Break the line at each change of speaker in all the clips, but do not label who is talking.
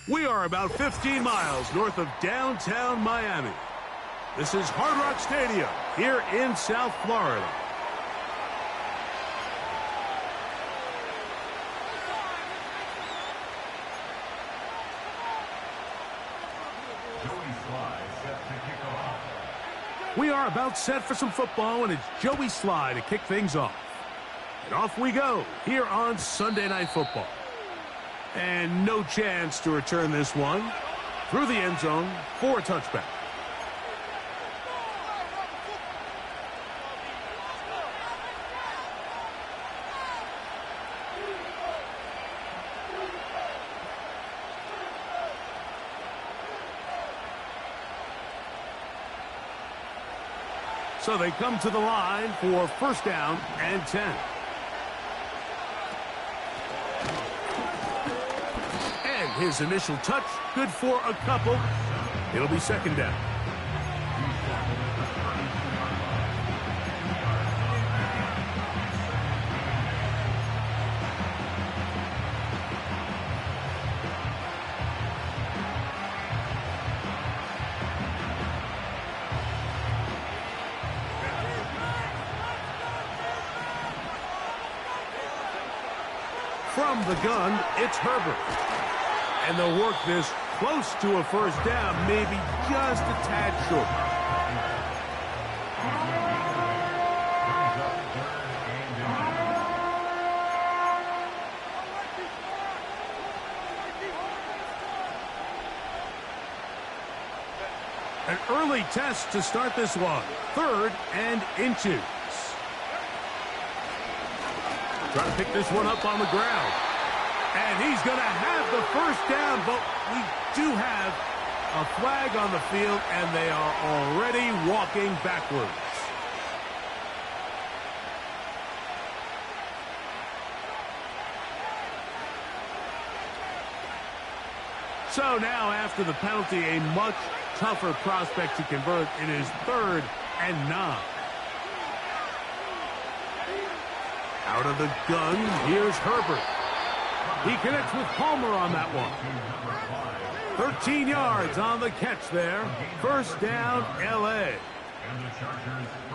We are about 15 miles north of downtown Miami. This is Hard Rock Stadium here in South Florida. We are about set for some football, and it's Joey Slye to kick things off. And off we go here on Sunday Night Football. And no chance to return this one through the end zone for a touchback. So they come to the line for first down and 10. And his initial touch, good for a couple. It'll be second down. From the gun, it's Herbert. And they'll work this close to a first down, maybe just a tad short. An early test to start this one. 3rd and inches. Trying to pick this one up on the ground. And he's going to have the first down, but we do have a flag on the field, and they are already walking backwards. So now, after the penalty, a much tougher prospect to convert. It is 3rd and 9. Out of the gun, here's Herbert. He connects with Palmer on that one. 13 yards on the catch there. First down, L.A.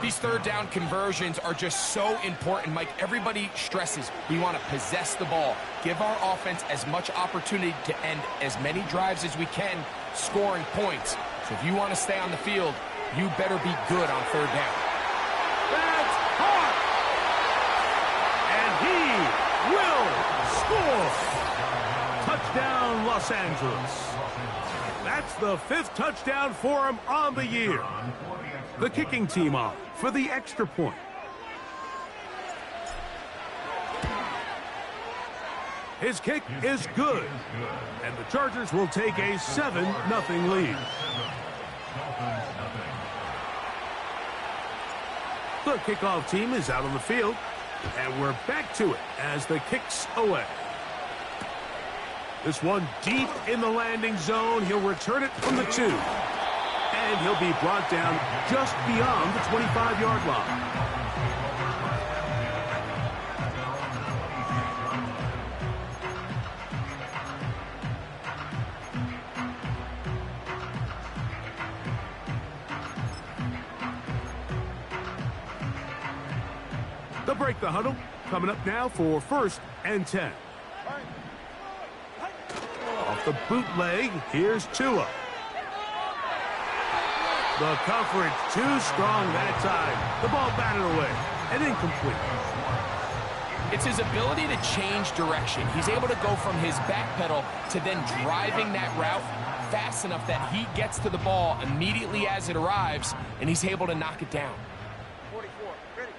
These third down conversions are just so important, Mike. Everybody stresses we want to possess the ball, give our offense as much opportunity to end as many drives as we can, scoring points. So if you want to stay on the field, you better be good on third down.
That's hot! And he will score! Touchdown, Los Angeles. That's the 5th touchdown for him on the year. The kicking team off for the extra point. His kick is good, and the Chargers will take a 7-0 lead. The kickoff team is out on the field, and we're back to it as the kick's away. This one deep in the landing zone. He'll return it from the 2. And he'll be brought down just beyond the 25-yard line. They'll break the huddle. Coming up now for 1st and 10. Off the bootleg, here's Tua. The coverage too strong that time. The ball batted away and incomplete.
It's his ability to change direction. He's able to go from his back pedal to then driving that route fast enough that he gets to the ball immediately as it arrives, and he's able to knock it down.
44, ready.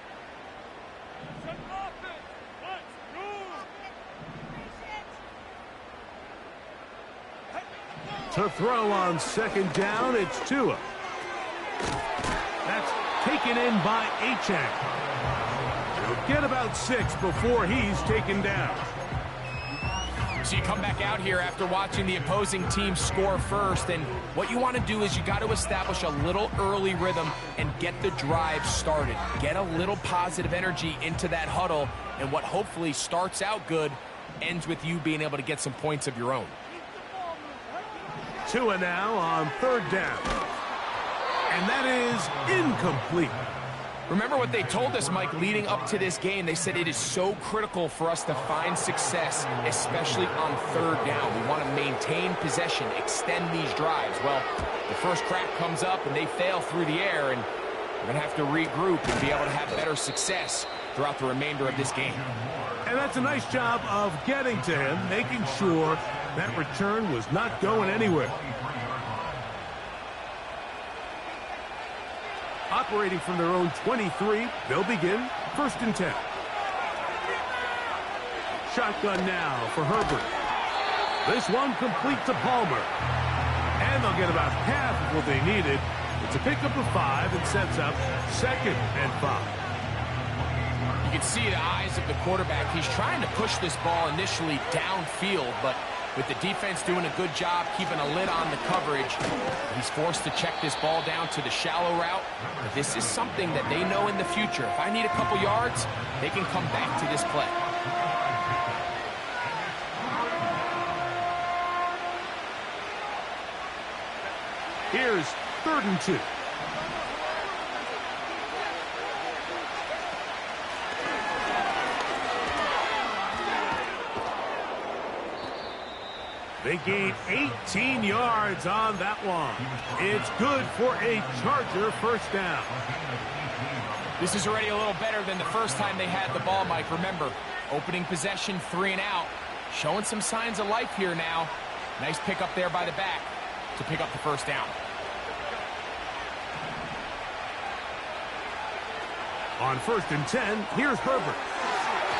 To throw on 2nd down, it's Tua. That's taken in by Achane. He'll get about 6 before he's taken down.
So you come back out here after watching the opposing team score first, and what you want to do is you got to establish a little early rhythm and get the drive started. Get a little positive energy into that huddle, and what hopefully starts out good ends with you being able to get some points of your own.
Tua now on third down. And that is incomplete.
Remember what they told us, Mike, leading up to this game. They said it is so critical for us to find success, especially on third down. We want to maintain possession, extend these drives. Well, the first crack comes up and they fail through the air, and we're going to have to regroup and be able to have better success throughout the remainder of this game.
And that's a nice job of getting to him, making sure that return was not going anywhere. Operating from their own 23, they'll begin 1st and 10. Shotgun now for Herbert. This one complete to Palmer. And they'll get about half of what they needed. It's a pickup of 5 and sets up 2nd and 5.
You can see the eyes of the quarterback. He's trying to push this ball initially downfield, but with the defense doing a good job keeping a lid on the coverage, he's forced to check this ball down to the shallow route. But this is something that they know in the future. If I need a couple yards, they can come back to this play.
Here's 3rd and 2. They gain 18 yards on that one. It's good for a Charger first down.
This is already a little better than the first time they had the ball, Mike. Remember, opening possession, 3 and out. Showing some signs of life here now. Nice pick up there by the back to pick up the first down.
On 1st and 10, here's Herbert.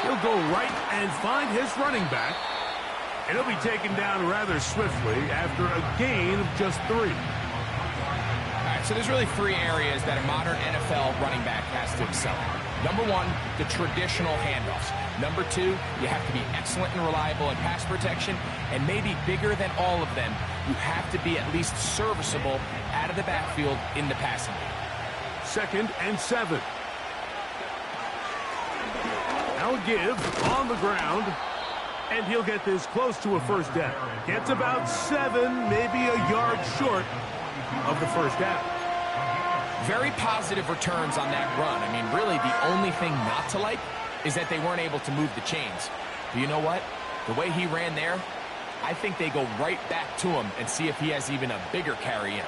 He'll go right and find his running back. And he'll be taken down rather swiftly after a gain of just 3.
All right, so there's really 3 areas that a modern NFL running back has to excel at. Number 1, the traditional handoffs. Number 2, you have to be excellent and reliable in pass protection. And maybe bigger than all of them, you have to be at least serviceable out of the backfield in the passing game.
2nd and 7. Now a give on the ground. And he'll get this close to a first down. Gets about 7, maybe a yard short of the first down.
Very positive returns on that run. I mean, really, the only thing not to like is that they weren't able to move the chains. But you know what? The way he ran there, I think they go right back to him and see if he has even a bigger carry in.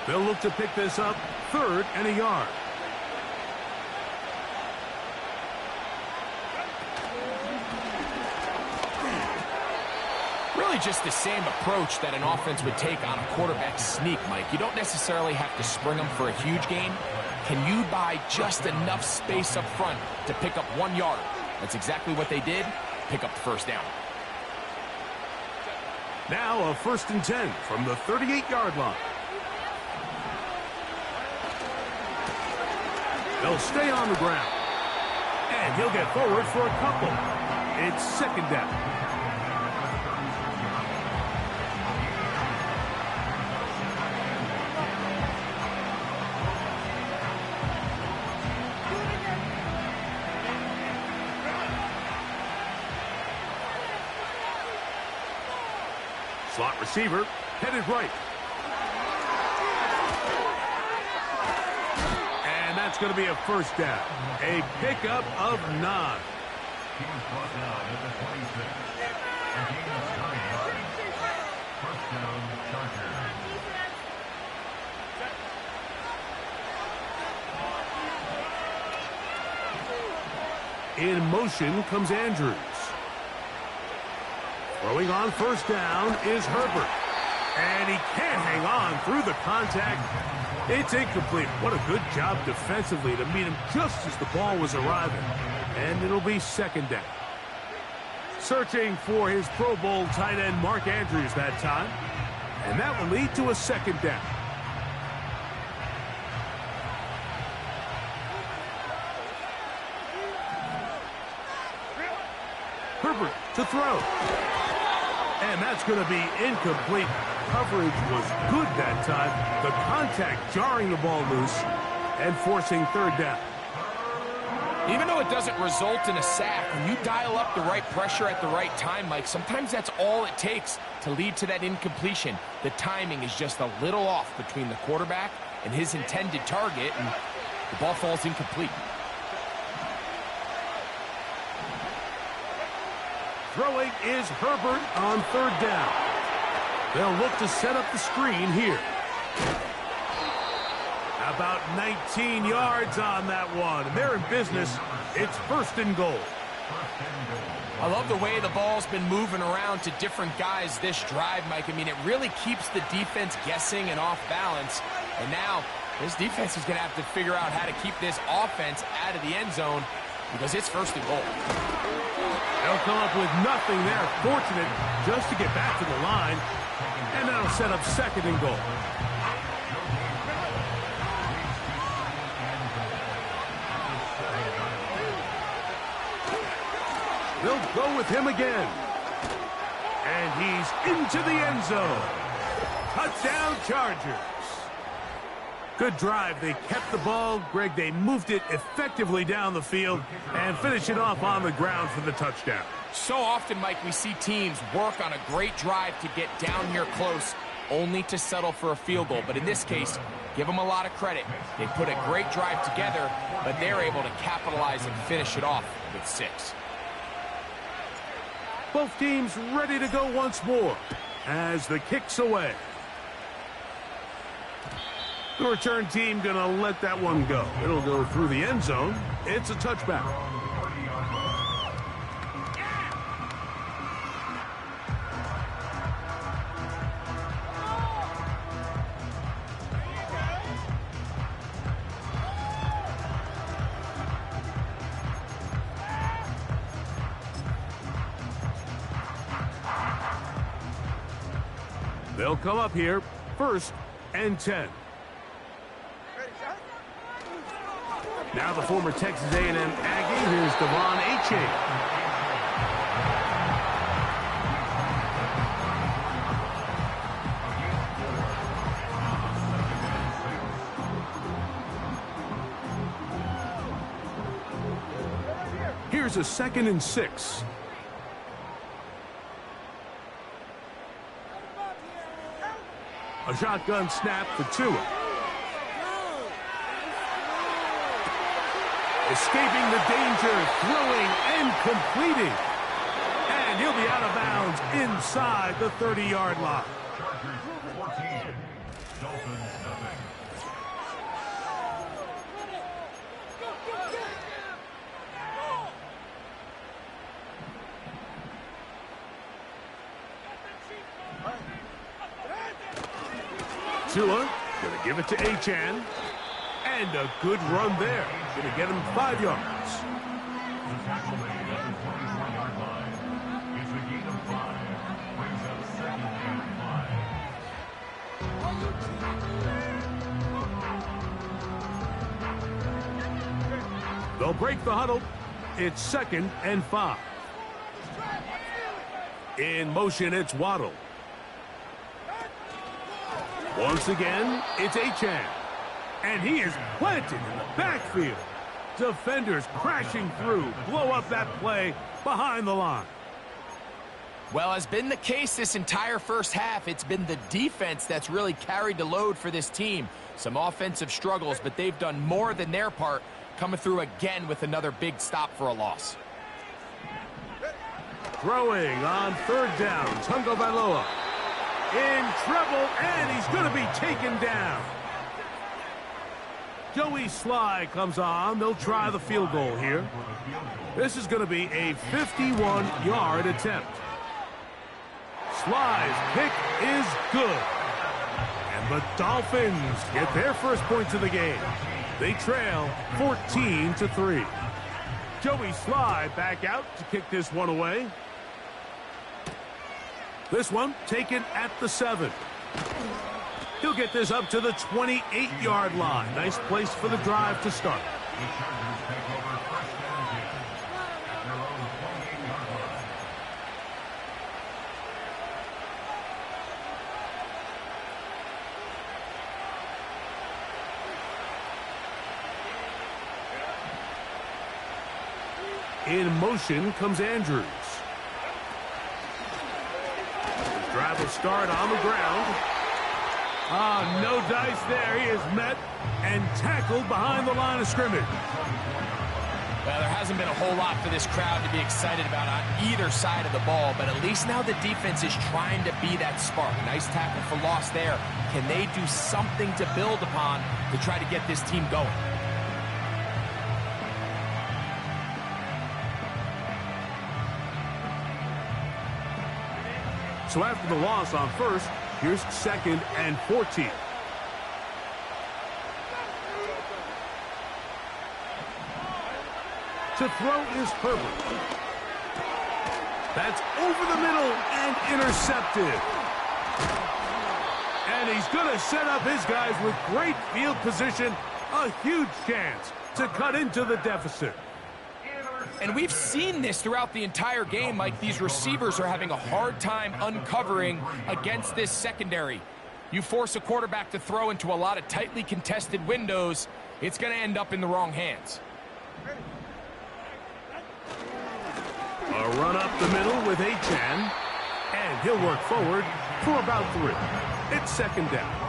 They'll look to pick this up 3rd and a yard.
Really just the same approach that an offense would take on a quarterback sneak, Mike. You don't necessarily have to spring them for a huge gain. Can you buy just enough space up front to pick up 1 yard? That's exactly what they did. Pick up the first down.
Now a 1st and 10 from the 38-yard line. They'll stay on the ground. And he'll get forward for a couple. It's 2nd down. Slot receiver, headed right. And that's going to be a first down. A pickup of 9. In motion comes Andrews. Throwing on first down is Herbert. And he can't hang on through the contact. It's incomplete. What a good job defensively to meet him just as the ball was arriving. And it'll be 2nd down. Searching for his Pro Bowl tight end Mark Andrews that time. And that will lead to a 2nd down. Herbert to throw. And that's going to be incomplete. Coverage was good that time. The contact jarring the ball loose and forcing 3rd down.
Even though it doesn't result in a sack, when you dial up the right pressure at the right time, Mike, sometimes that's all it takes to lead to that incompletion. The timing is just a little off between the quarterback and his intended target, and the ball falls incomplete.
Throwing is Herbert on third down. They'll look to set up the screen here. About 19 yards on that one. They're in business. It's first and goal.
I love the way the ball's been moving around to different guys this drive, Mike. I mean, it really keeps the defense guessing and off balance. And now, this defense is going to have to figure out how to keep this offense out of the end zone because it's first and goal.
They'll come up with nothing there. Fortunate just to get back to the line. And that'll set up second and goal. They'll go with him again. And he's into the end zone. Touchdown, Chargers. Good drive. They kept the ball. Greg, they moved it effectively down the field and finish it off on the ground for the touchdown.
So often, Mike, we see teams work on a great drive to get down here close, only to settle for a field goal. But in this case, give them a lot of credit. They put a great drive together, but they're able to capitalize and finish it off with 6.
Both teams ready to go once more as the kick's away. The return team going to let that one go. It'll go through the end zone. It's a touchback. They'll come up here, first and 10. Now the former Texas A&M Aggie, here's Devon Achane. Here's a 2nd and 6. A shotgun snap for Tua. Escaping the danger, throwing and completing. And he'll be out of bounds inside the 30-yard line.
Chargers 14, Dolphins nothing.
Tua going to give it to Achane. And a good run there. Going to get him 5 yards.
The tackle made at the 24-yard line. It's a gain of 5. Brings up 2nd and 5.
They'll break the huddle. It's 2nd and 5. In motion, it's Waddle. Once again, it's Achane. And he is planted in the backfield. Defenders crashing through, blow up that play behind the line.
Well, as been the case this entire first half, it's been the defense that's really carried the load for this team. Some offensive struggles, but they've done more than their part, coming through again with another big stop for a loss.
Throwing on third down, Tungo Bailoa. In trouble, and he's going to be taken down. Joey Sly comes on. They'll try the field goal here. This is going to be a 51-yard attempt. Sly's kick is good. And the Dolphins get their first points of the game. They trail 14-3. Joey Sly back out to kick this one away. This one taken at the 7. He'll get this up to the 28-yard line. Nice place for the drive to start.
The Chargers take over 1st and 10 at their own 28-yard line.
In motion comes Andrews. Drive will start on the ground. No dice there. He is met and tackled behind the line of scrimmage.
Well, there hasn't been a whole lot for this crowd to be excited about on either side of the ball, but at least now the defense is trying to be that spark. Nice tackle for loss there. Can they do something to build upon to try to get this team going?
So after the loss on first, here's 2nd and 14. To throw is Herbert. That's over the middle and intercepted. And he's going to set up his guys with great field position. A huge chance to cut into the deficit.
And we've seen this throughout the entire game, Mike. These receivers are having a hard time uncovering against this secondary. You force a quarterback to throw into a lot of tightly contested windows, it's going to end up in the wrong hands.
A run up the middle with Achane. And he'll work forward for about 3. It's 2nd down.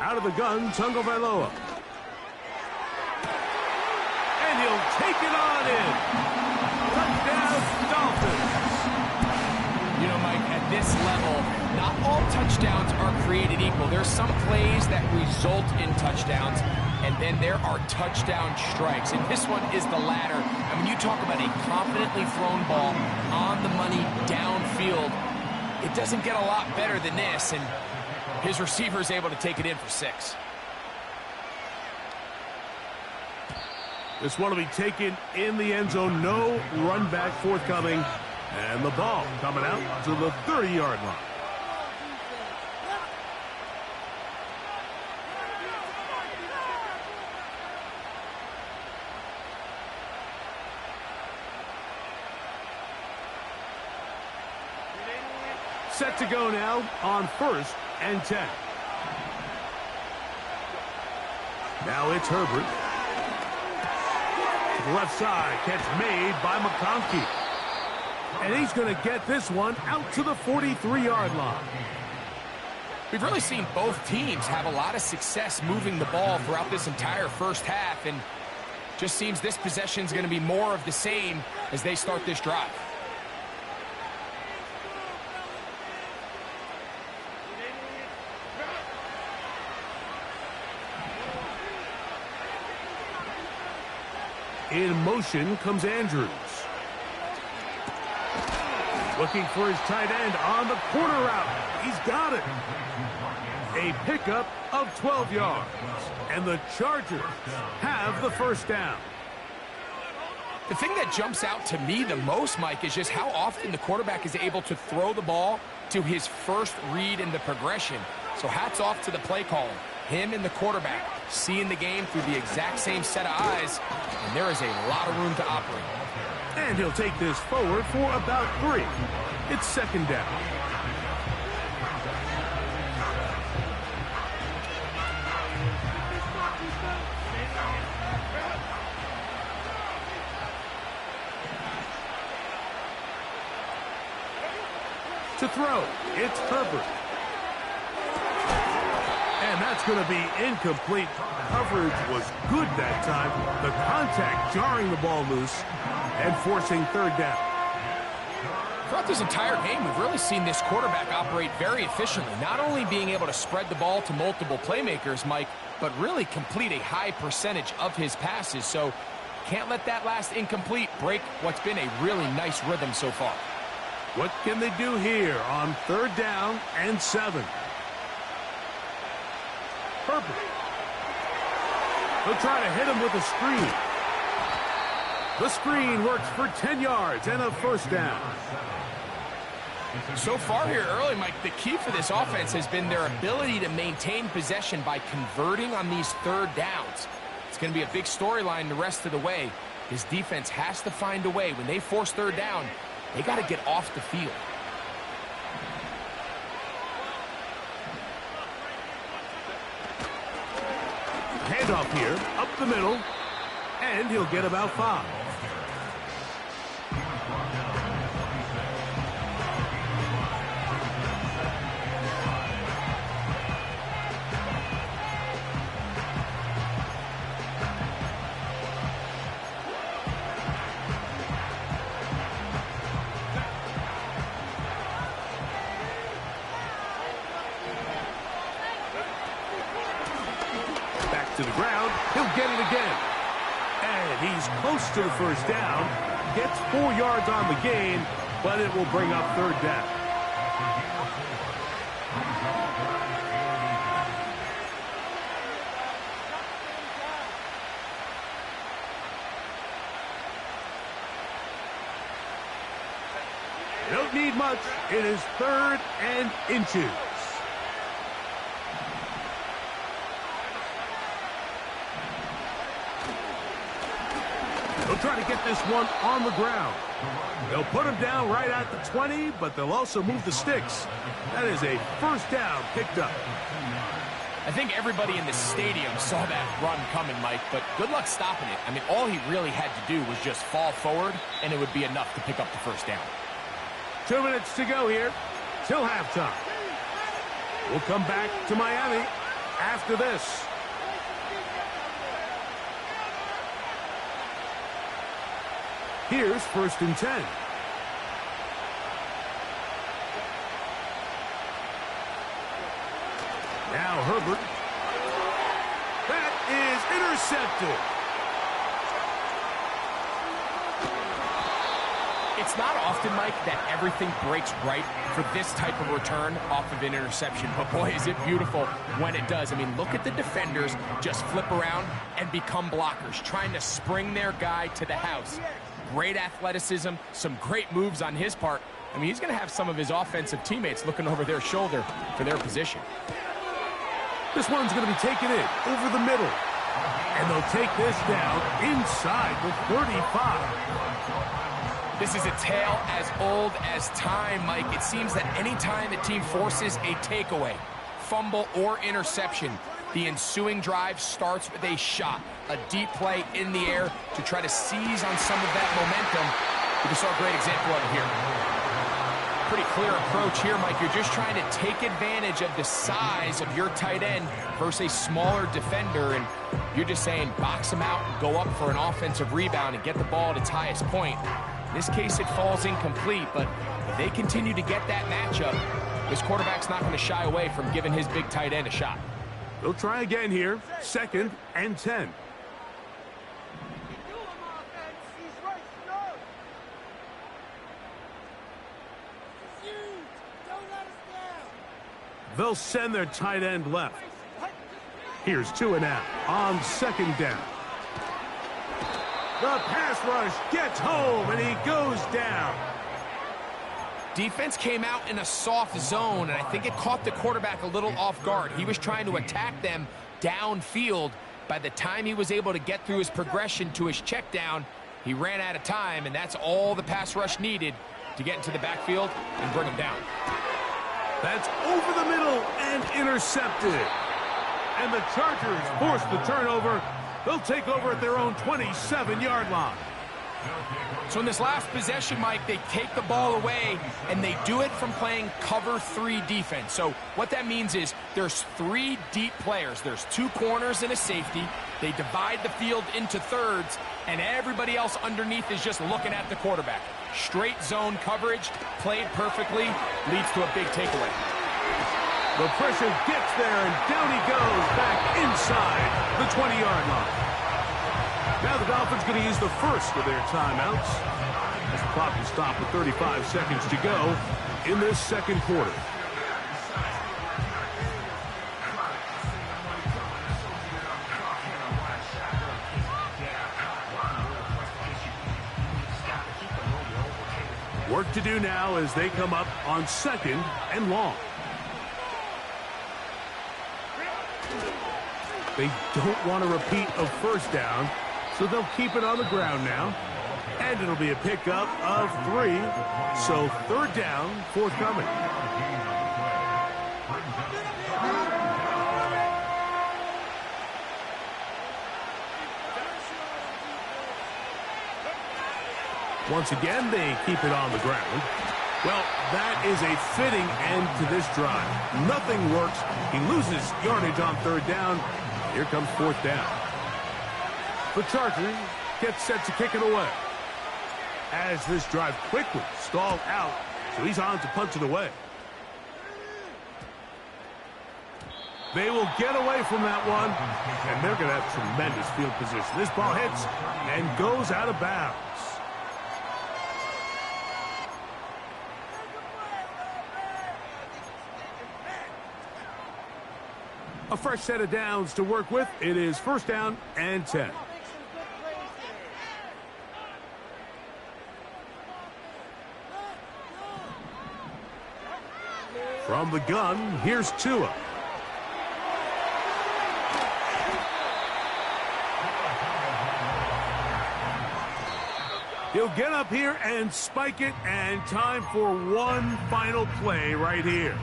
Out of the gun, Tagovailoa. And he'll take it on in. Touchdown, Dolphins.
You know, Mike, at this level, not all touchdowns are created equal. There's some plays that result in touchdowns, and then there are touchdown strikes. And this one is the latter. I mean, you talk about a confidently thrown ball on the money downfield. It doesn't get a lot better than this, and his receiver is able to take it in for 6.
This one will be taken in the end zone. No run back forthcoming. And the ball coming out to the 30-yard line. Set to go now on 1st and 10. Now it's Herbert. To the left side, catch made by McConkey. And he's going to get this one out to the 43-yard line.
We've really seen both teams have a lot of success moving the ball throughout this entire first half, and just seems this possession is going to be more of the same as they start this drive.
In motion comes Andrews. Looking for his tight end on the corner route. He's got it. A pickup of 12 yards. And the Chargers have the first down.
The thing that jumps out to me the most, Mike, is just how often the quarterback is able to throw the ball to his first read in the progression. So hats off to the play caller. Him and the quarterback seeing the game through the exact same set of eyes, and there is a lot of room to operate.
And he'll take this forward for about 3. It's 2nd down. To throw, it's Herbert. And that's going to be incomplete. Coverage was good that time. The contact jarring the ball loose and forcing 3rd down.
Throughout this entire game, we've really seen this quarterback operate very efficiently, not only being able to spread the ball to multiple playmakers, Mike, but really complete a high percentage of his passes. So can't let that last incomplete break what's been a really nice rhythm so far.
What can they do here on 3rd down and 7? Herbert. They'll try to hit him with a screen. The screen works for 10 yards and a first down.
So far here early, Mike, the key for this offense has been their ability to maintain possession by converting on these third downs. It's going to be a big storyline the rest of the way. His defense has to find a way. When they force third down, they got to get off the field.
Handoff here, up the middle, and he'll get about 5. To the ground, he'll get it again. And he's close to the first down. Gets 4 yards on the gain, but it will bring up third down. They don't need much. It is 3rd and inches. They'll try to get this one on the ground. They'll put him down right at the 20, but they'll also move the sticks. That is a first down picked up.
I think everybody in the stadium saw that run coming, Mike, but good luck stopping it. I mean, all he really had to do was just fall forward, and it would be enough to pick up the first down.
2 minutes to go here till halftime. We'll come back to Miami after this. Here's 1st and 10. Now Herbert. That is intercepted.
It's not often, Mike, that everything breaks right for this type of return off of an interception. But, boy, is it beautiful when it does. I mean, look at the defenders just flip around and become blockers, trying to spring their guy to the house. Great athleticism, some great moves on his part. I mean, he's going to have some of his offensive teammates looking over their shoulder for their position.
This one's going to be taken in over the middle. And they'll take this down inside the 35.
This is a tale as old as time, Mike. It seems that any time a team forces a takeaway, fumble, or interception, the ensuing drive starts with a shot, a deep play in the air to try to seize on some of that momentum. We just saw a great example of it here. Pretty clear approach here, Mike. You're just trying to take advantage of the size of your tight end versus a smaller defender, and you're just saying box him out and go up for an offensive rebound and get the ball at its highest point. In this case, it falls incomplete, but if they continue to get that matchup, this quarterback's not going to shy away from giving his big tight end a shot.
They'll try again here. 2nd and 10. They'll send their tight end left. Here's 2 and out on 2nd down. The pass rush gets home, and he goes down.
Defense came out in a soft zone, and I think it caught the quarterback a little off guard. He was trying to attack them downfield. By the time he was able to get through his progression to his check down, he ran out of time, and that's all the pass rush needed to get into the backfield and bring him down.
That's over the middle and intercepted. And the Chargers force the turnover. They'll take over at their own 27-yard line.
So in this last possession, Mike, they take the ball away, and they do it from playing cover 3 defense. So what that means is there's 3 deep players. There's 2 corners and a safety. They divide the field into thirds, and everybody else underneath is just looking at the quarterback. Straight zone coverage, played perfectly, leads to a big takeaway.
The pressure gets there, and down he goes back inside the 20-yard line. Now the Dolphins going to use the first of their timeouts as the clock will stop with 35 seconds to go in this 2nd quarter. Work to do now as they come up on 2nd and long. They don't want a repeat of 1st down, so they'll keep it on the ground now. And it'll be a pickup of 3, so 3rd down, forthcoming. Once again, they keep it on the ground. Well, that is a fitting end to this drive. Nothing works. He loses yardage on 3rd down. Here comes 4th down. The Chargers gets set to kick it away. As this drive quickly stalled out, so he's on to punch it away. They will get away from that one, and they're going to have tremendous field position. This ball hits and goes out of bounds. A fresh set of downs to work with. It is 1st down and 10. From the gun, here's Tua. He'll get up here and spike it, and time for one final play right here.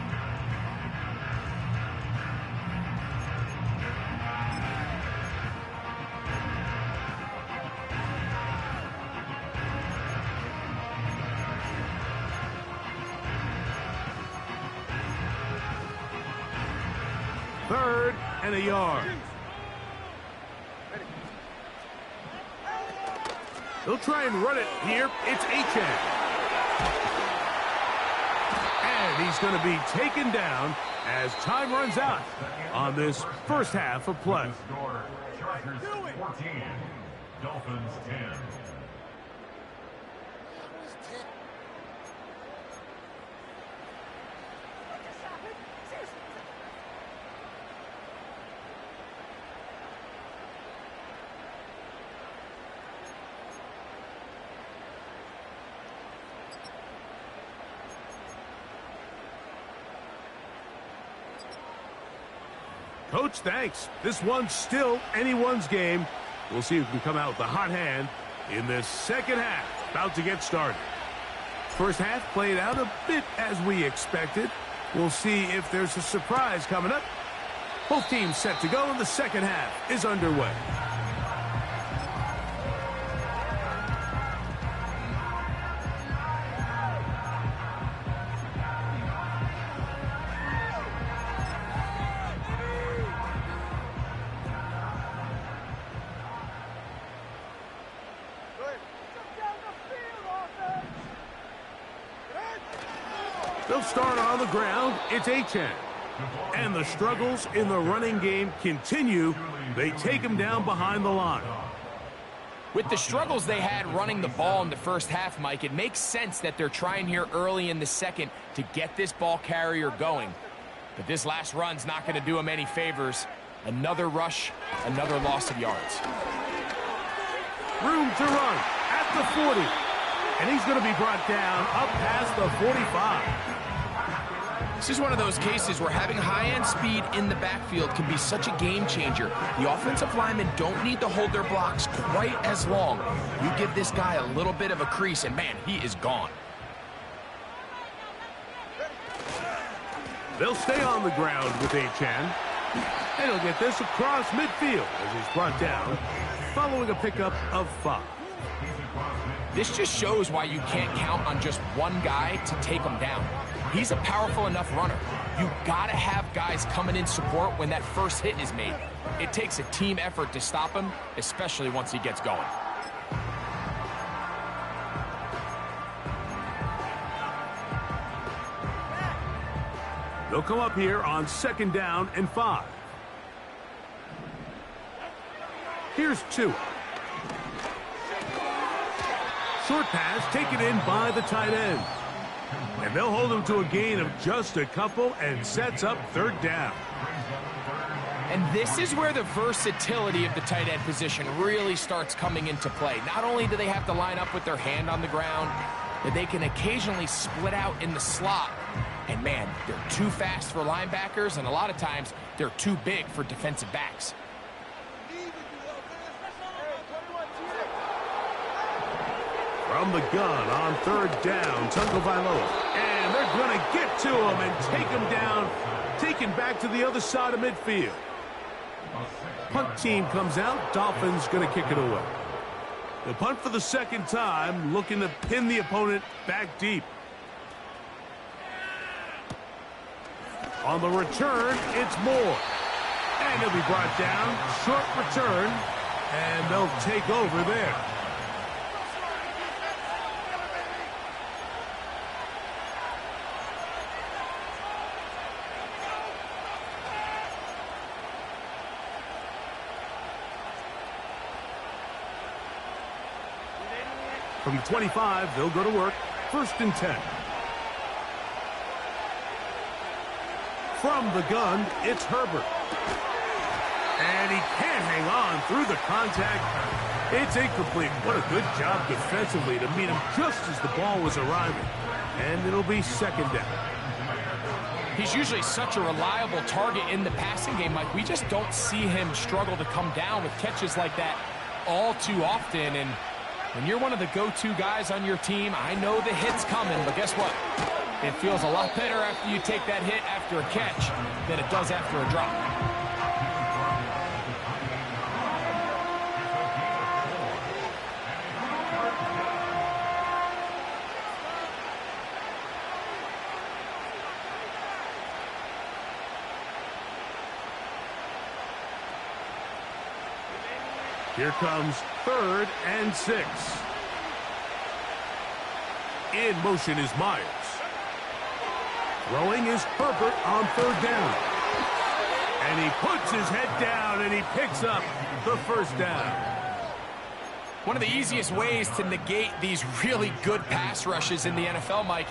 Third and a yard. They'll try and run it here. It's Achane. And he's going to be taken down as time runs out on this first half of play.
Chargers 14, Dolphins 10.
Coach, thanks. This one's still anyone's game. We'll see who can come out with the hot hand in this second half. About to get started. First half played out a bit as we expected. We'll see if there's a surprise coming up. Both teams set to go, and the second half is underway. They'll start on the ground. It's Achane. And the struggles in the running game continue. They take him down behind the line.
With the struggles they had running the ball in the first half, Mike, it makes sense that they're trying here early in the second to get this ball carrier going. But this last run's not going to do him any favors. Another rush, another loss of yards.
Room to run at the 40. And he's going to be brought down up past the 45.
This is one of those cases where having high-end speed in the backfield can be such a game changer. The offensive linemen don't need to hold their blocks quite as long. You give this guy a little bit of a crease, and man, he is gone.
They'll stay on the ground with Achane. And he'll get this across midfield as he's brought down, following a pickup of 5.
This just shows why you can't count on just one guy to take him down. He's a powerful enough runner. You gotta have guys coming in support when that first hit is made. It takes a team effort to stop him, especially once he gets going.
They'll come up here on 2nd down and 5. Here's Tua. Short pass taken in by the tight end. And they'll hold him to a gain of just a couple and sets up 3rd down.
And this is where the versatility of the tight end position really starts coming into play. Not only do they have to line up with their hand on the ground, that they can occasionally split out in the slot. And man, they're too fast for linebackers, and a lot of times they're too big for defensive backs.
From the gun on third down, Tagovailoa. And they're going to get to him and take him down, taken back to the other side of midfield. Punt team comes out. Dolphins going to kick it away. The punt for the second time, looking to pin the opponent back deep. On the return, it's Moore. And he'll be brought down. Short return. And they'll take over there. From the 25, they'll go to work. 1st and 10. From the gun, it's Herbert. And he can't hang on through the contact. It's incomplete. What a good job defensively to meet him just as the ball was arriving. And it'll be 2nd down.
He's usually such a reliable target in the passing game, Mike. We just don't see him struggle to come down with catches like that all too often. And when you're one of the go-to guys on your team, I know the hit's coming, but guess what? It feels a lot better after you take that hit after a catch than it does after a drop.
Here comes 3rd and 6. In motion is Myers. Throwing is Herbert on 3rd down. And he puts his head down and he picks up the 1st down.
One of the easiest ways to negate these really good pass rushes in the NFL, Mike,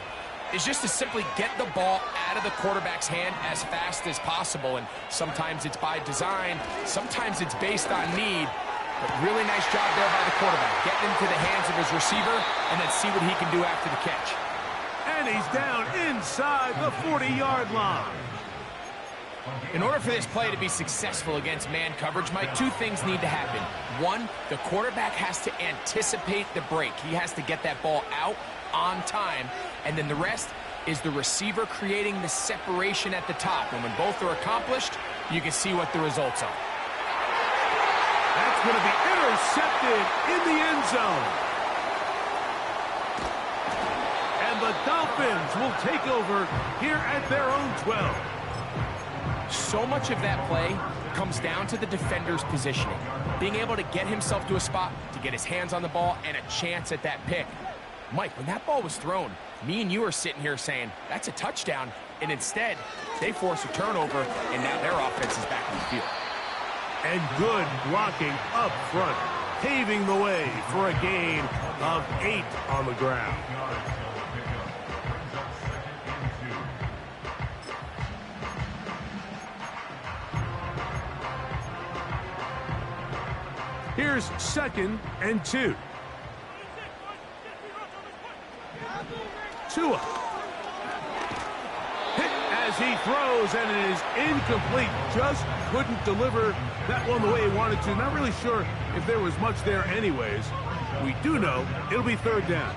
is just to simply get the ball out of the quarterback's hand as fast as possible. And sometimes it's by design, sometimes it's based on need. But really nice job there by the quarterback, getting into the hands of his receiver and then see what he can do after the catch.
And he's down inside the 40-yard line.
In order for this play to be successful against man coverage, Mike, 2 things need to happen. 1, the quarterback has to anticipate the break. He has to get that ball out on time. And then the rest is the receiver creating the separation at the top. And when both are accomplished, you can see what the results are.
That's going to be intercepted in the end zone. And the Dolphins will take over here at their own 12.
So much of that play comes down to the defender's positioning. Being able to get himself to a spot, to get his hands on the ball, and a chance at that pick. Mike, when that ball was thrown, me and you are sitting here saying, that's a touchdown. And instead, they force a turnover, and now their offense is back on the field.
And good blocking up front, paving the way for a gain of 8 on the ground. Here's 2nd and 2. Tua. Hit as he throws, and it is incomplete. Just couldn't deliver that one the way he wanted to. Not really sure if there was much there anyways. We do know it'll be 3rd down.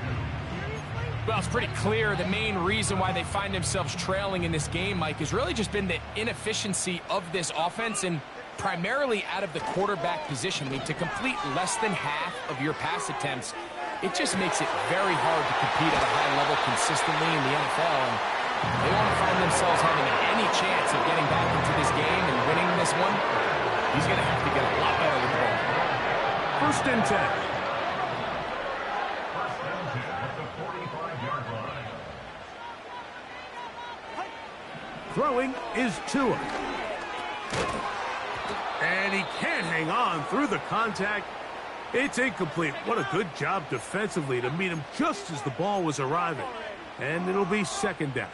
Well, it's pretty clear the main reason why they find themselves trailing in this game, Mike, has really just been the inefficiency of this offense and primarily out of the quarterback position. I mean, to complete less than half of your pass attempts, it just makes it very hard to compete at a high level consistently in the NFL. And they want to find themselves having any chance of getting back into this game and winning this one. He's going to have to get a lot better with the ball.
1st and 10. Throwing is Tua. And he can't hang on through the contact. It's incomplete. What a good job defensively to meet him just as the ball was arriving. And it'll be 2nd down.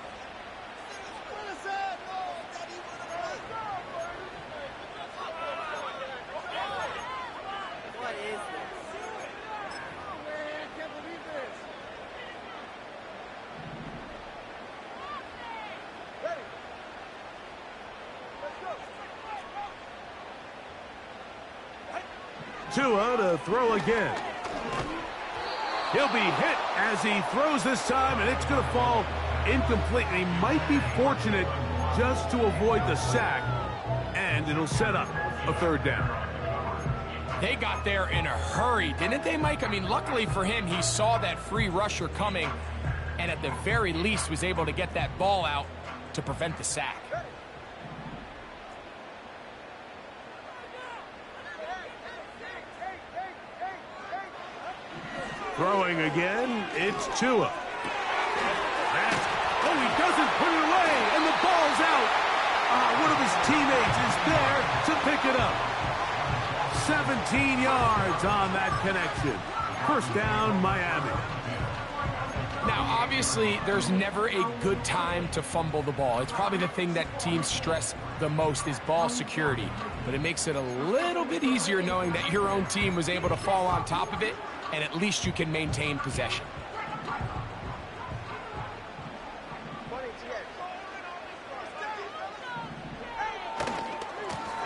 Tua to throw again. He'll be hit as he throws this time, and it's going to fall incomplete. And he might be fortunate just to avoid the sack, and it'll set up a third down.
They got there in a hurry, didn't they, Mike? I mean, luckily for him, he saw that free rusher coming, and at the very least was able to get that ball out to prevent the sack.
Throwing again, it's Tua. Oh, he doesn't put it away, and the ball's out. One of his teammates is there to pick it up. 17 yards on that connection. First down, Miami.
Now, obviously, there's never a good time to fumble the ball. It's probably the thing that teams stress the most is ball security. But it makes it a little bit easier knowing that your own team was able to fall on top of it, and at least you can maintain possession.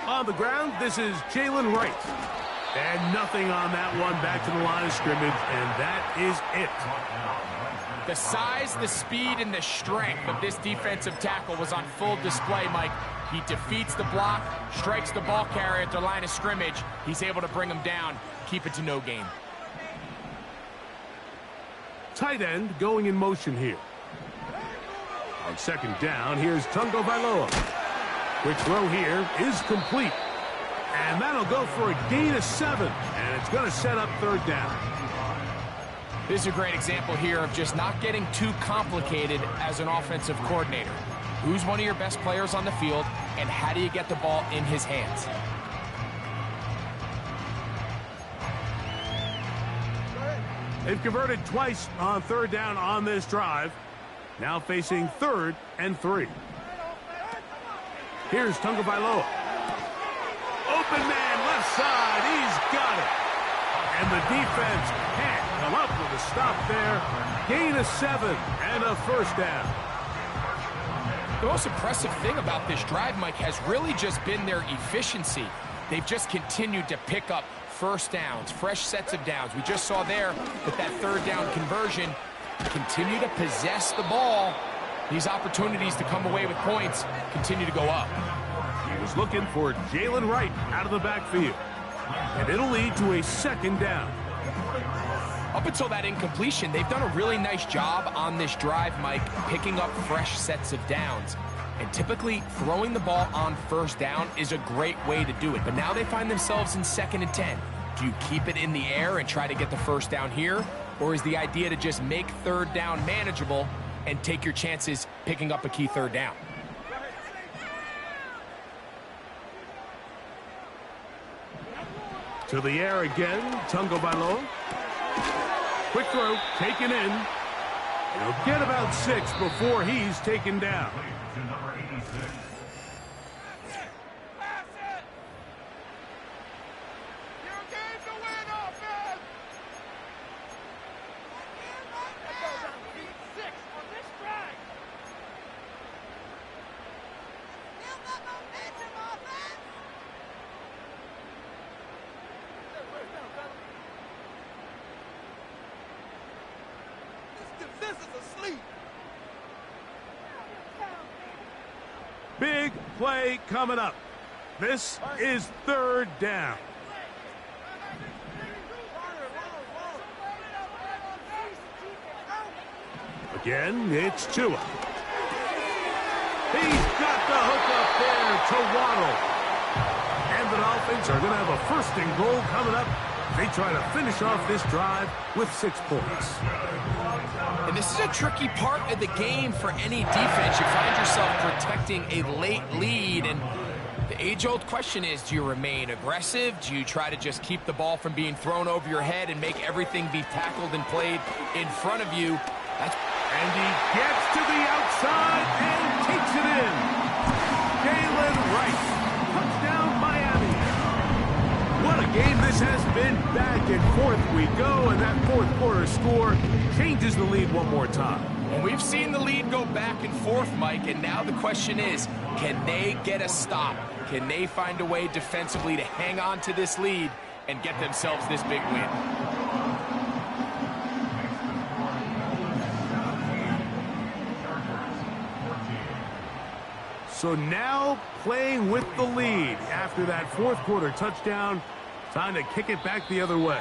On the ground, this is Jalen Wright. And nothing on that one, back to the line of scrimmage, and that is it.
The size, the speed, and the strength of this defensive tackle was on full display, Mike. He defeats the block, strikes the ball carrier at the line of scrimmage. He's able to bring him down, keep it to no gain.
Tight end going in motion here. On second down, here's Tungo Bailoa. Quick throw here is complete. And that'll go for a gain of 7. And it's going to set up third down.
This is a great example here of just not getting too complicated as an offensive coordinator. Who's one of your best players on the field, and how do you get the ball in his hands?
They've converted twice on third down on this drive. Now facing 3rd and 3. Here's Tungo Bailoa. Open man, left side. He's got it. And the defense can't come up with a stop there. Gain of 7 and a first down.
The most impressive thing about this drive, Mike, has really just been their efficiency. They've just continued to pick up first downs, fresh sets of downs. We just saw there with that third down conversion, continue to possess the ball. These opportunities to come away with points continue to go up.
He was looking for Jalen Wright out of the backfield. And it'll lead to a second down.
Up until that incompletion, they've done a really nice job on this drive, Mike, picking up fresh sets of downs. And typically, throwing the ball on first down is a great way to do it. But now they find themselves in 2nd and 10. Do you keep it in the air and try to get the first down here? Or is the idea to just make third down manageable and take your chances picking up a key third down?
To the air again, Tungo Bailoa. Quick throw, taken in. He'll get about 6 before he's taken down.
To number 86.
Big play coming up. This is 3rd down. Again, it's Tua. He's got the hook up there to Waddle. And the Dolphins are going to have a 1st and goal coming up. They try to finish off this drive with 6 points.
And this is a tricky part of the game for any defense. You find yourself protecting a late lead, and the age-old question is, do you remain aggressive? Do you try to just keep the ball from being thrown over your head and make everything be tackled and played in front of you?
And he gets to the outside and takes it in. Jalen Wright. Touchdown, Miami. What a game this has been. Back and forth we go, and that 4th quarter score changes the lead one more time.
And we've seen the lead go back and forth, Mike, and now the question is, can they get a stop? Can they find a way defensively to hang on to this lead and get themselves this big win.
So now playing with the lead after that fourth quarter touchdown. Time to kick it back the other way.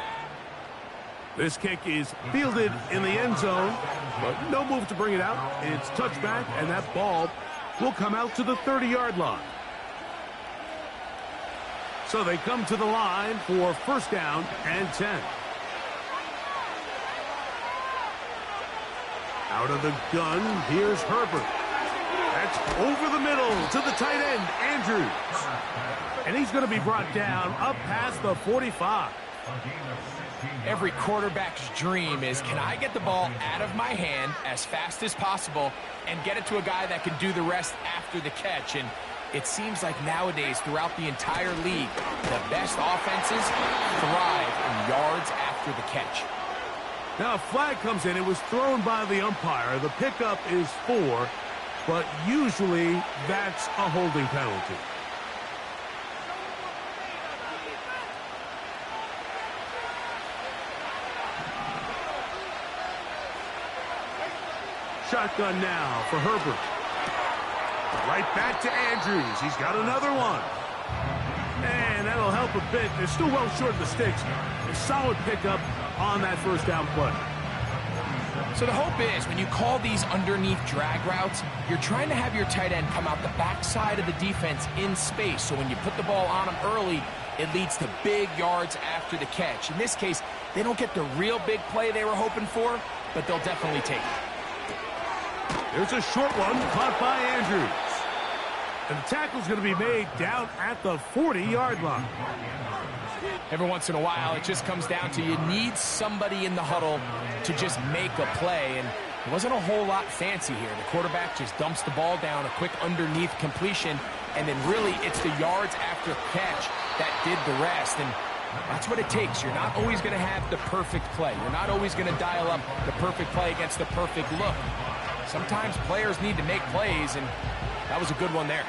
This kick is fielded in the end zone, but no move to bring it out. It's touchback, and that ball will come out to the 30-yard line. So they come to the line for first down and 10. Out of the gun, here's Herbert. That's over the middle to the tight end, Andrews. And he's going to be brought down up past the 45.
Every quarterback's dream is, can I get the ball out of my hand as fast as possible and get it to a guy that can do the rest after the catch? And it seems like nowadays, throughout the entire league, the best offenses thrive in yards after the catch.
Now a flag comes in. It was thrown by the umpire. The pickup is 4, but usually that's a holding penalty. Shotgun now for Herbert. Right back to Andrews. He's got another one. And that'll help a bit. They're still well short of the sticks. A solid pickup on that first down play.
So the hope is, when you call these underneath drag routes, you're trying to have your tight end come out the backside of the defense in space. So when you put the ball on him early, it leads to big yards after the catch. In this case, they don't get the real big play they were hoping for, but they'll definitely take it.
There's a short one caught by Andrews. And the tackle's going to be made down at the 40-yard line.
Every once in a while, it just comes down to you need somebody in the huddle to just make a play. And it wasn't a whole lot fancy here. The quarterback just dumps the ball down, a quick underneath completion, and then really it's the yards after catch that did the rest. And that's what it takes. You're not always going to have the perfect play. You're not always going to dial up the perfect play against the perfect look. Sometimes players need to make plays, and that was a good one there.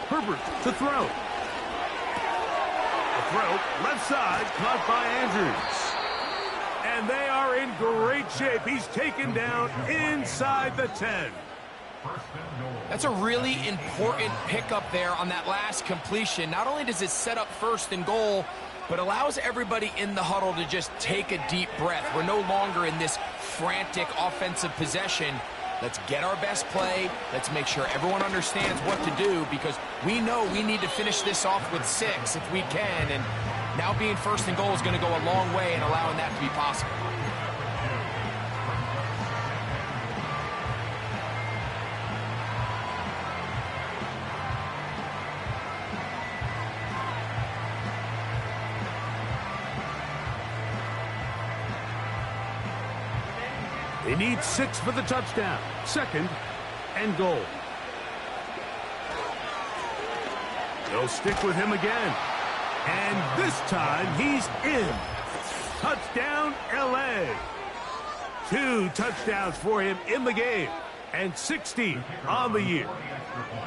Herbert to throw. A throw, left side, caught by Andrews. And they are in great shape. He's taken down inside the 10.
That's a really important pickup there on that last completion. Not only does it set up first and goal, but allows everybody in the huddle to just take a deep breath. We're no longer in this frantic offensive possession. Let's get our best play. Let's make sure everyone understands what to do, because we know we need to finish this off with 6 if we can. And now being first and goal is going to go a long way in allowing that to be possible.
They need 6 for the touchdown. Second and goal. They'll stick with him again. And this time he's in. Touchdown, LA. 2 touchdowns for him in the game. And 60 on the year.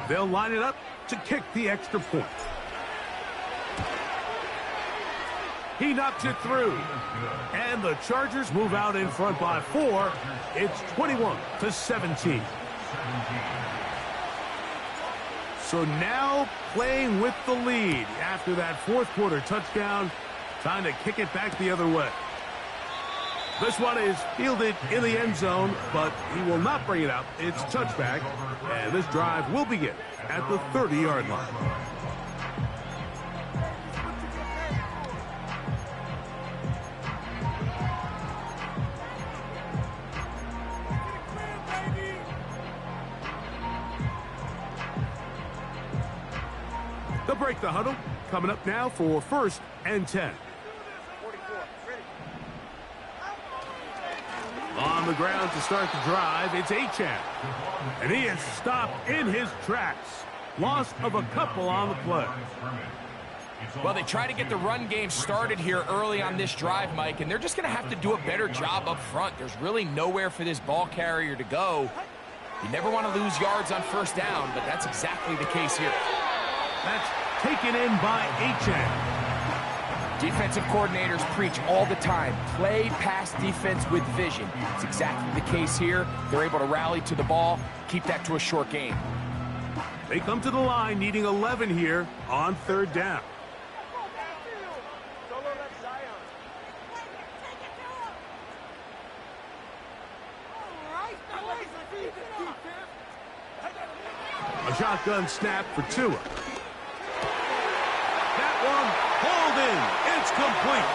They'll line it up to kick the extra point. He knocks it through. And the Chargers move out in front by 4. It's 21-17. So now playing with the lead after that fourth quarter touchdown. Time to kick it back the other way. This one is fielded in the end zone, but he will not bring it out. It's touchback, and this drive will begin at the 30-yard line. They'll break the huddle. Coming up now for first and 10.
44, ready.
On the ground to start the drive, it's Achane. And he is stopped in his tracks. Loss of a couple on the play.
Well, they try to get the run game started here early on this drive, Mike, and they're just going to have to do a better job up front. There's really nowhere for this ball carrier to go. You never want to lose yards on first down, but that's exactly the case here.
That's taken in by Achane.
Defensive coordinators preach all the time, play pass defense with vision. It's exactly the case here. They're able to rally to the ball, keep that to a short game.
They come to the line needing 11 here on third down. A shotgun snap for Tua. That one hauled in. It's complete.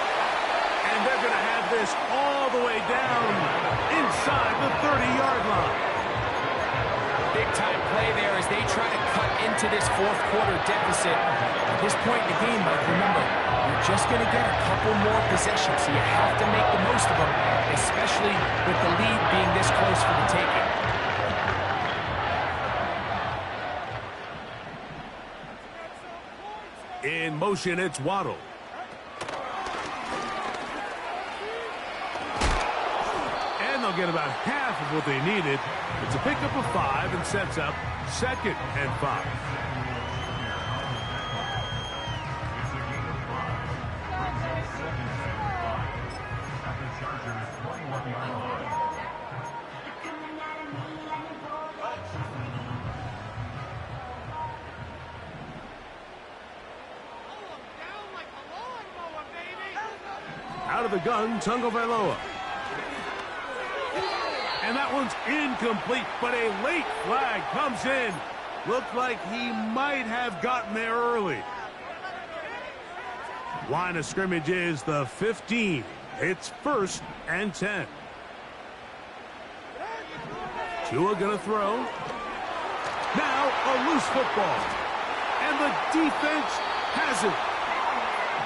And they're going to have this all the way down inside the 30-yard line.
Big-time play there as they try to cut into this fourth quarter deficit. At this point in the game, Mike, remember, you're just going to get a couple more possessions, so you have to make the most of them, especially with the lead being this close for the taking.
In motion, it's Waddle. And they'll get about half of what they needed. It's a pickup of 5 and sets up 2nd and 5.
It's a gain of 5. Brings up 2nd and 5. At the Chargers' 21-yard line.
Out of the gun, Tagovailoa. And that one's incomplete, but a late flag comes in. Looks like he might have gotten there early. Line of scrimmage is the 15. It's 1st and 10. Tua gonna throw. Now a loose football. And the defense has it.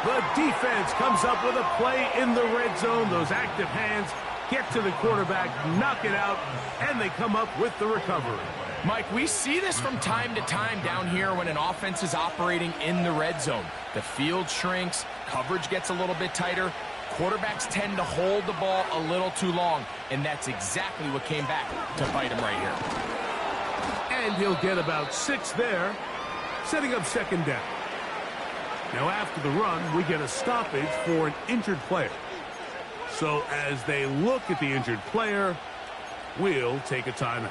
The defense comes up with a play in the red zone. Those active hands get to the quarterback, knock it out, and they come up with the recovery.
Mike, we see this from time to time down here when an offense is operating in the red zone. The field shrinks, coverage gets a little bit tighter, quarterbacks tend to hold the ball a little too long, and that's exactly what came back to bite him right here.
And he'll get about 6 there, setting up 2nd down. Now after the run, we get a stoppage for an injured player. So as they look at the injured player, we'll take a timeout.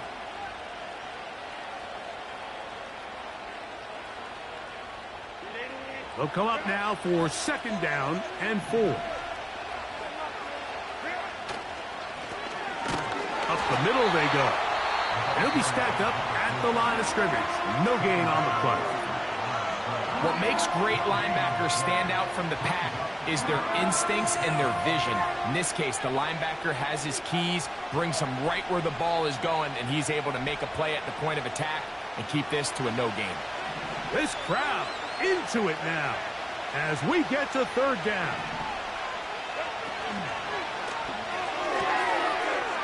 They'll come up now for 2nd down and 4. Up the middle they go. And he'll be stacked up at the line of scrimmage. No gain on the play.
What makes great linebackers stand out from the pack is their instincts and their vision. In this case, the linebacker has his keys, brings him right where the ball is going, and he's able to make a play at the point of attack and keep this to a no gain.
This crowd into it now as we get to 3rd down.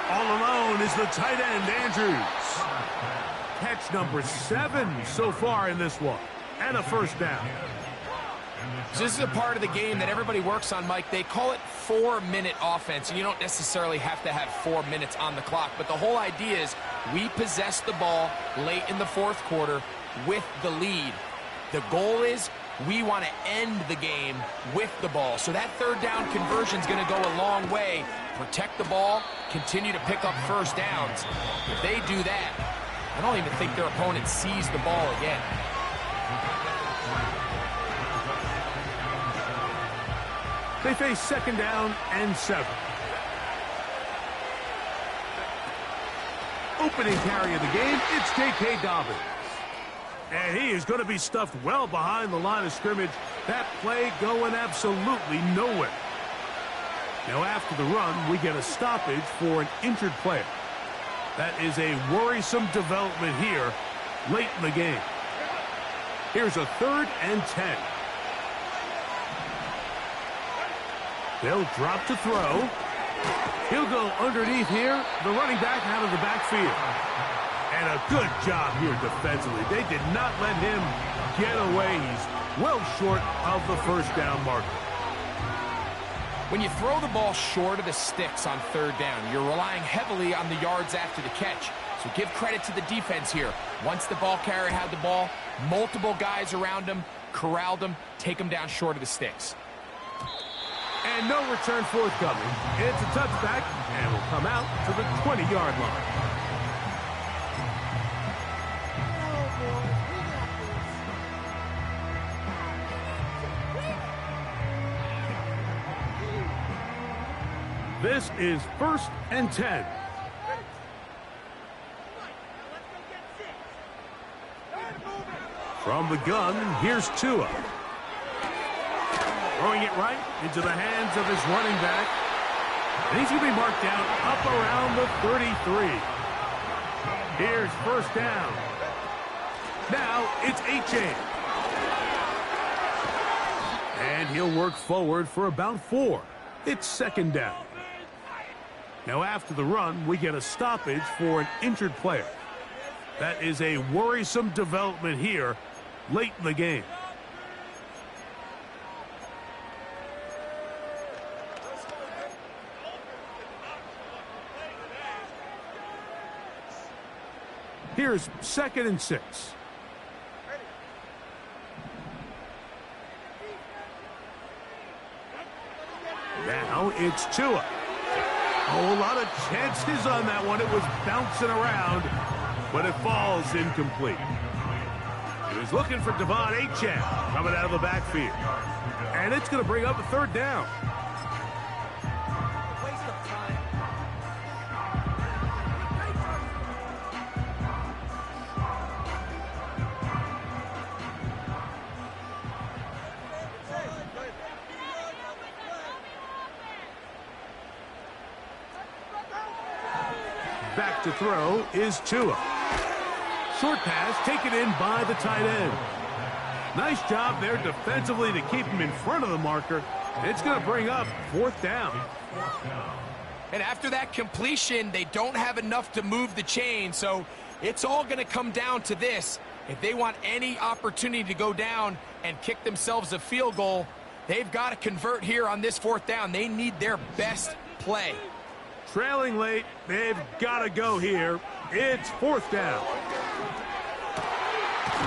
All alone is the tight end, Andrews. Catch number 7 so far in this one. And a 1st down.
So this is a part of the game that everybody works on, Mike. They call it 4-minute offense, and you don't necessarily have to have 4 minutes on the clock. But the whole idea is we possess the ball late in the 4th quarter with the lead. The goal is we want to end the game with the ball. So that 3rd down conversion is going to go a long way. Protect the ball, continue to pick up 1st downs. If they do that, I don't even think their opponent sees the ball again.
They face 2nd down and 7. Opening carry of the game, it's J.K. Dobbins. And he is going to be stuffed well behind the line of scrimmage. That play going absolutely nowhere. Now after the run, we get a stoppage for an injured player. That is a worrisome development here late in the game. Here's a 3rd and 10. They'll drop to throw. He'll go underneath here. The running back out of the backfield. And a good job here defensively. They did not let him get away. He's well short of the first down marker.
When you throw the ball short of the sticks on third down, you're relying heavily on the yards after the catch. So give credit to the defense here. Once the ball carrier had the ball, multiple guys around him, corralled him, take him down short of the sticks.
And no return forthcoming. It's a touchback, and will come out to the 20-yard line. This is 1st and 10. From the gun, here's Tua. Throwing it right into the hands of his running back. And he's going to be marked down up around the 33. Here's 1st down. Now it's Achane. And he'll work forward for about 4. It's 2nd down. Now after the run, we get a stoppage for an injured player. That is a worrisome development here late in the game. Here's 2nd and 6. Now it's Tua. Oh, a lot of chances on that one. It was bouncing around, but it falls incomplete. He was looking for Devon Achane coming out of the backfield. And it's going to bring up a 3rd down. Back to throw is Tua. Short pass taken in by the tight end. Nice job there defensively to keep him in front of the marker. It's going to bring up 4th down.
And after that completion, they don't have enough to move the chain, so it's all going to come down to this. If they want any opportunity to go down and kick themselves a field goal, they've got to convert here on this 4th down. They need their best play.
Trailing late, they've got to go here. It's 4th down.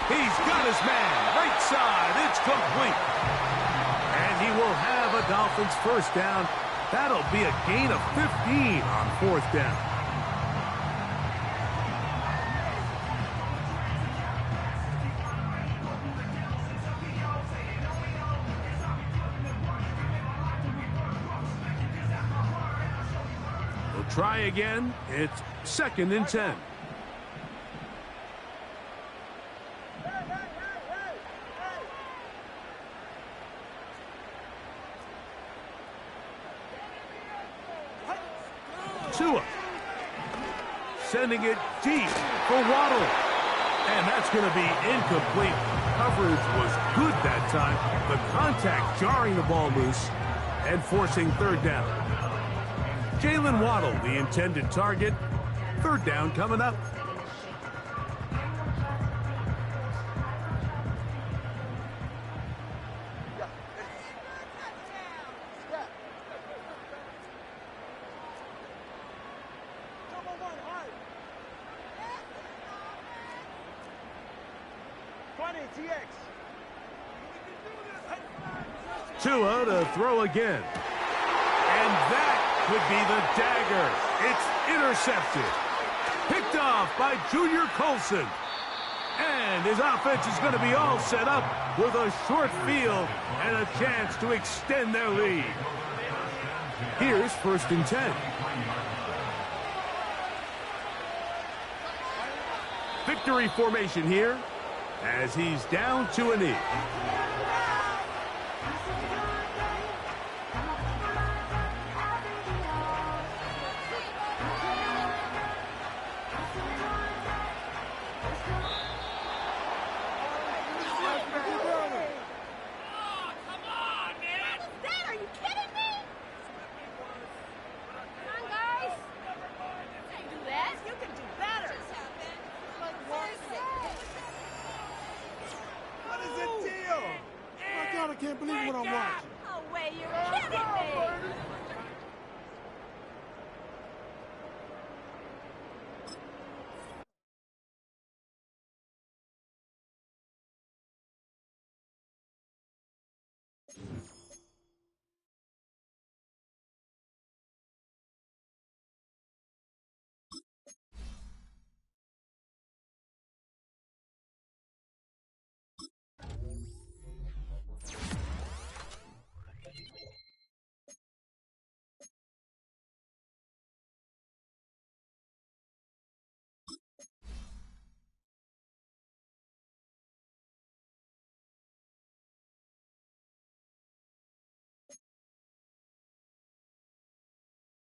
He's got his man, right side, it's complete. And he will have a Dolphins 1st down. That'll be a gain of 15 on 4th down. We'll try again. It's 2nd and 10. Tua sending it deep for Waddle. And that's going to be incomplete. Coverage was good that time. The contact jarring the ball loose and forcing 3rd down. Jalen Waddle, the intended target. 3rd down coming up. Tua to throw again. And that would be the dagger. It's intercepted. Picked off by Junior Colson. And his offense is going to be all set up with a short field and a chance to extend their lead. Here's 1st and 10. Victory formation here as he's down to a knee.
What is the deal? what I'm watching.